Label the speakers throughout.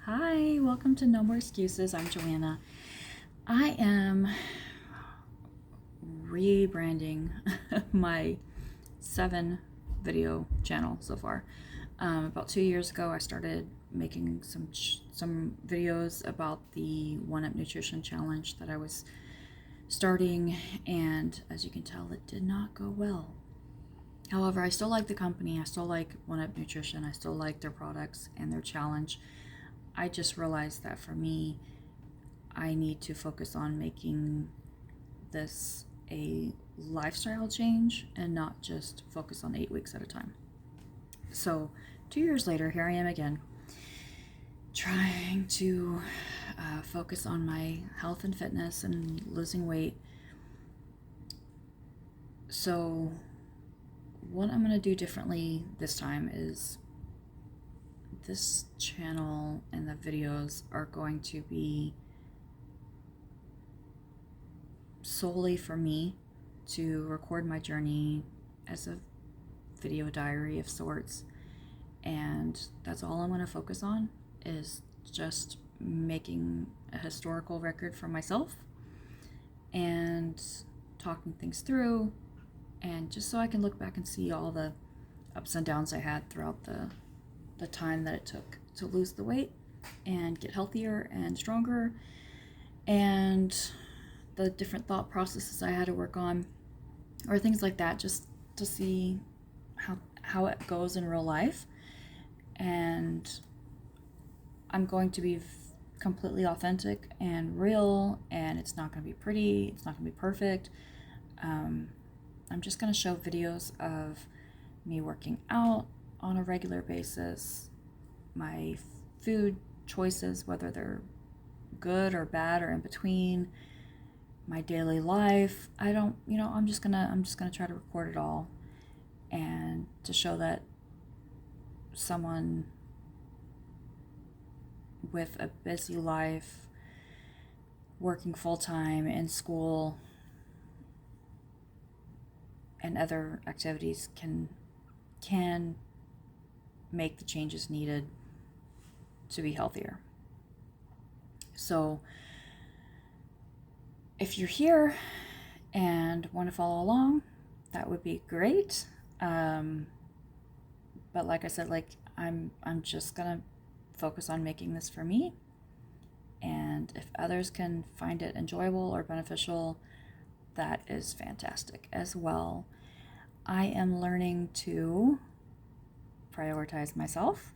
Speaker 1: Hi, welcome to No More Excuses. I'm Joanna. I am rebranding my 7 video channel so far. About 2 years ago, I started making some videos about the One Up Nutrition Challenge that I was starting, and as you can tell, it did not go well. However, I still like the company. I still like One Up Nutrition. I still like their products and their challenge. I just realized that for me, I need to focus on making this a lifestyle change and not just focus on 8 weeks at a time. So 2 years later, here I am again, trying to focus on my health and fitness and losing weight. So what I'm going to do differently this time is this channel and the videos are going to be solely for me to record my journey as a video diary of sorts, and that's all I'm going to focus on is just making a historical record for myself and talking things through, and just so I can look back and see all the ups and downs I had throughout the time that it took to lose the weight and get healthier and stronger, and the different thought processes I had to work on, or things like that, just to see how it goes in real life. And I'm going to be completely authentic and real, and it's not going to be pretty, it's not going to be perfect. I'm just going to show videos of me working out on a regular basis, my food choices, whether they're good or bad or in between, my daily life. I'm just gonna try to record it all, and to show that someone with a busy life, working full-time in school and other activities can make the changes needed to be healthier. So if you're here and want to follow along, that would be great. But like I said, I'm just gonna focus on making this for me, and if others can find it enjoyable or beneficial, that is fantastic as well. I am learning to prioritize myself.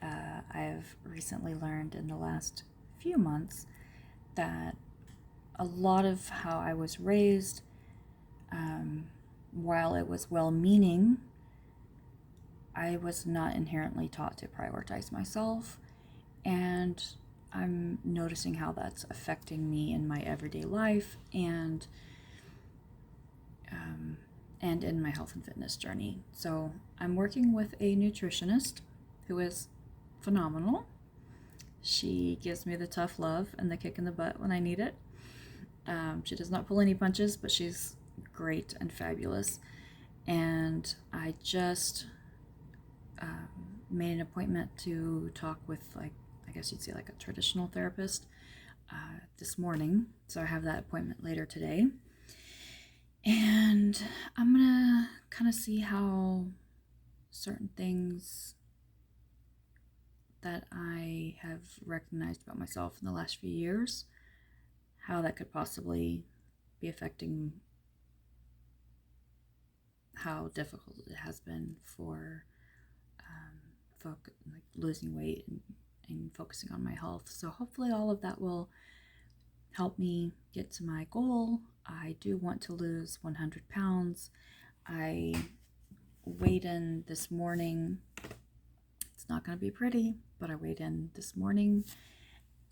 Speaker 1: I've recently learned in the last few months that a lot of how I was raised, while it was well-meaning, I was not inherently taught to prioritize myself, and I'm noticing how that's affecting me in my everyday life and in my health and fitness journey. So I'm working with a nutritionist who is phenomenal. She gives me the tough love and the kick in the butt when I need it. She does not pull any punches, but she's great and fabulous. And I just made an appointment to talk with, I guess you'd say, a traditional therapist this morning. So I have that appointment later today. And I'm gonna kind of see how certain things that I have recognized about myself in the last few years, how that could possibly be affecting how difficult it has been for losing weight and focusing on my health. So hopefully all of that will help me get to my goal. I do want to lose 100 pounds. I weighed in this morning. It's not going to be pretty, but I weighed in this morning.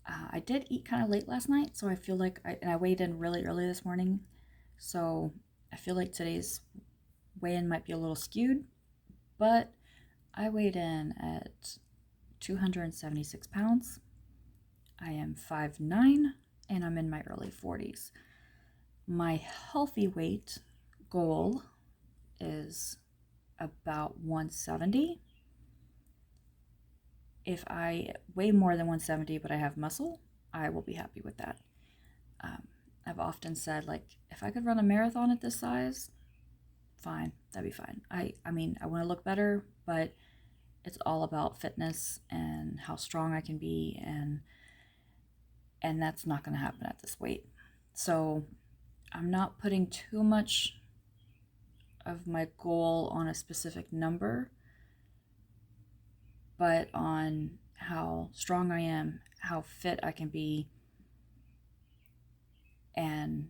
Speaker 1: I did eat kind of late last night, so I feel like I weighed in really early this morning. So I feel like today's weigh-in might be a little skewed, but I weighed in at 276 pounds. I am 5'9", and I'm in my early 40s. My healthy weight goal is about 170. if I weigh more than 170 but I have muscle, I will be happy with that. I've often said, like, if I could run a marathon at this size, fine, that'd be fine. I mean, I want to look better, but it's all about fitness and how strong I can be, and that's not going to happen at this weight. So I'm not putting too much of my goal on a specific number, but on how strong I am, how fit I can be, and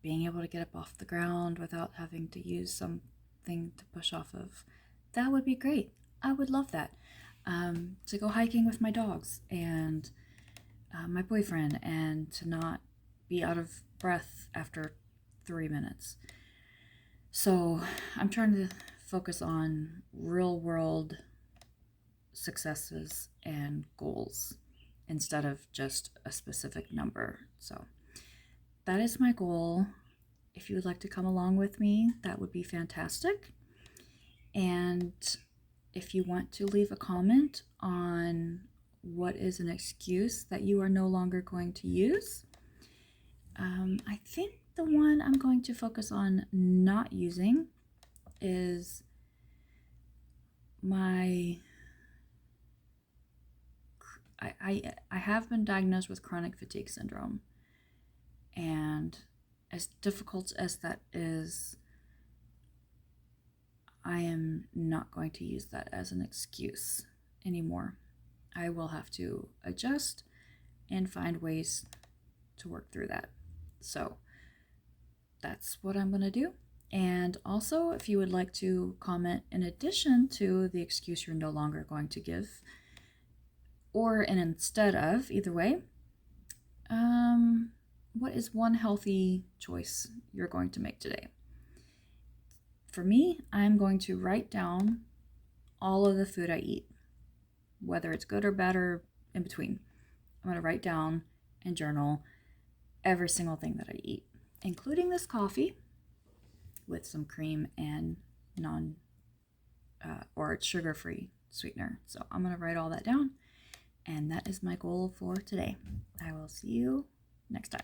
Speaker 1: being able to get up off the ground without having to use something to push off of. That would be great. I would love that. To go hiking with my dogs and my boyfriend, and to not be out of breath after 3 minutes. So I'm trying to focus on real world successes and goals instead of just a specific number. So that is my goal. If you would like to come along with me, that would be fantastic. And if you want to leave a comment on what is an excuse that you are no longer going to use, I think the one I'm going to focus on not using is I have been diagnosed with chronic fatigue syndrome, and as difficult as that is, I am not going to use that as an excuse anymore. I will have to adjust and find ways to work through that. So that's what I'm going to do. And also, if you would like to comment in addition to the excuse you're no longer going to give, or an instead of, either way, what is one healthy choice you're going to make today? For me, I'm going to write down all of the food I eat, whether it's good or bad or in between. I'm going to write down and journal every single thing that I eat, including this coffee with some cream and or sugar-free sweetener. So I'm going to write all that down, and that is my goal for today. I will see you next time.